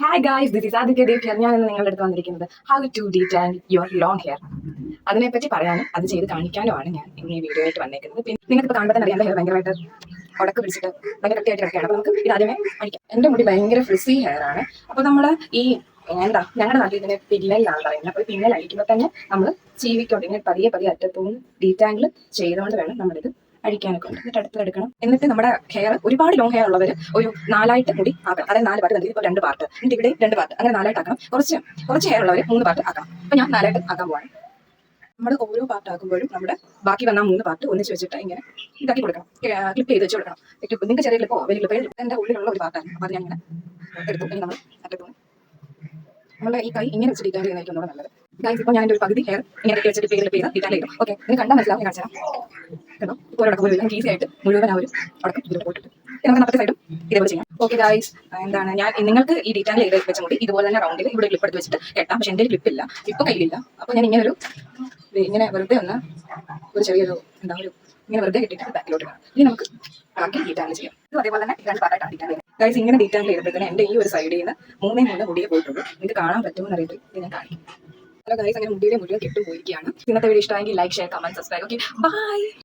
Hi guys, this is Aditya Dev here. ഞാൻ ഇന്ന് നിങ്ങളുടെ അടുത്ത് വന്നിരിക്കുന്നത് how to detan your long hair. അതിനെപ്പറ്റി പറയാനും അത് ചെയ്ത് കാണിക്കാനുമാണ് ഞാൻ ഇന്ന് ഈ വീഡിയോ ആയിട്ട് വന്നേക്കുന്നത്. പിന്നെ നിങ്ങൾക്ക് ഇപ്പോൾ കാണുമ്പോൾ തന്നെ അറിയാം, എൻ്റെ ഹെയർ ഭയങ്കരമായിട്ട് ഉടക്ക് പിടിച്ചിട്ട് ഭയങ്കര കട്ടിയായിട്ട് കിടക്കുകയാണ്. അപ്പോൾ നമുക്ക് ഇത് ആദ്യമേ അടിക്കാം. എൻ്റെ മുടി ഭയങ്കര ഫ്രിസി ഹെയർ ആണ്. അപ്പോൾ നമ്മൾ ഈ ഞങ്ങളുടെ നാട്ടിൽ ഇതിനെ പിന്നലാണ് പറയുന്നത്. അപ്പോൾ പിന്നൽ അടിക്കുമ്പോൾ തന്നെ നമ്മൾ ചീവിക്കൊണ്ട് ഇങ്ങനെ പതിയെ പതിയെ അറ്റത്തുനിന്ന് ഡീറ്റാങ്കിൾ ചെയ്തുകൊണ്ട് വേണം നമ്മളിത് അഴിക്കാനൊക്കെ ഉണ്ട്. എന്നിട്ട് അടുത്തെടുക്കണം. എന്നിട്ട് നമ്മുടെ ഹെയർ ഒരുപാട് ലോങ് ഹെയർ ഉള്ളവർ ഒരു 4 മുടി ആക്കണം. അതായത് 4 പാർട്ട്, ഇപ്പോൾ 2 പാർട്ട്, എന്നിട്ട് ഇവിടെ 2 പാർട്ട്, അങ്ങനെ 4 ആക്കണം. കുറച്ച് ഹെയർ ഉള്ളവർ 3 പാർട്ട് ആക്കണം. അപ്പോൾ ഞാൻ 4 ആക്കാൻ പോവാണ്. നമ്മൾ ഓരോ പാർട്ട് ആക്കുമ്പോഴും നമ്മുടെ ബാക്കി വന്ന 3 പാർട്ട് ഒന്നിച്ച് വെച്ചിട്ട് ഇങ്ങനെ ഇതാക്കി കൊടുക്കണം. ക്ലിപ്പ് ചെയ്ത് വെച്ച് കൊടുക്കണം. ക്ലിപ്പ് നിങ്ങൾക്ക് ചെറിയ ക്ലിപ്പോ വലിയ ക്ലിപ്പ് എൻ്റെ ഉള്ളിലുള്ള ഒരു പാർട്ടാണ്. അപ്പോൾ അത് ഞാൻ ഇങ്ങനെ എടുത്തു. ഇനി നമ്മൾ അറ്റത്തു നമ്മളെ ഈ കൈ ഇങ്ങനെ വെച്ച് ഡീറ്റാൻ ചെയ്യുന്നതായിരിക്കും ഒന്നുകൂടെ നല്ലത്. ഗൈസ്, ഇപ്പോൾ ഞാൻ എൻ്റെ ഒരു പകുതി ഹെയർ ഇങ്ങനെ വെച്ചിട്ട് ക്ലിപ്പ് ചെയ്ത് ഡീറ്റാൻ ചെയ്തു. ഓക്കെ, നിങ്ങൾ കണ്ടാൽ മനസ്സിലാവും. ഞാൻ കാണിച്ചു കേട്ടോ. ഇപ്പോൾ ഉടക്കം പോലും ഈസി ആയിട്ട് മുഴുവൻ ആ ഒരു ഉടക്കം ഇതിലോട്ട് പോയിട്ടുണ്ട്. നമുക്ക് മറ്റേ സൈഡും ഇതേപോലെ ചെയ്യാം. ഓക്കെ ഗൈസ്, എന്താണ് ഞാൻ നിങ്ങൾക്ക് ഈ ഡീറ്റാൻ ചെയ്ത് വെച്ച മുടി ഇതുപോലെ തന്നെ റൗണ്ടിൽ ഇവിടെ ക്ലിപ്പ് എടുത്ത് വെച്ചിട്ട് കെട്ടാം. പക്ഷേ എൻ്റെ ക്ലിപ്പില്ല, ഇപ്പോൾ കയ്യിലില്ല. അപ്പോൾ ഞാൻ ഇങ്ങനെ വെറുതെ ഒന്ന് ഒരു ചെറിയൊരു ഇങ്ങനെ വെറുതെ കെട്ടിയിട്ട് ബാക്കിലോട്ട് കാണാം. ഇനി നമുക്ക് ബാക്കി ഡീറ്റാൻ ചെയ്യാം. ഇത് അതേപോലെ തന്നെ 2 പാർട്ടായിട്ടാണ് ഡീറ്റാൻ ചെയ്യുന്നത്. ഗൈസ്, ഇങ്ങനെ ഡീറ്റാൻ ചെയ്തപ്പോഴത്തേന് എൻ്റെ ഈ ഒരു സൈഡിൽ നിന്ന് 3 മുടിയെ പോയിട്ടുള്ളൂ. നിങ്ങൾക്ക് കാണാൻ പറ്റുമെന്ന് അറിയിട്ട് ഇത് ഞാൻ കാണിക്കും. ഹലോ ഗൈസ്, അങ്ങനെ മുടിയുടെ മുഴുവൻ കെട്ടും പോയിരിക്കുകയാണ്. ഇന്നത്തെ വീഡിയോ ഇഷ്ടമായെങ്കിൽ like, share, comment, subscribe. Okay, by.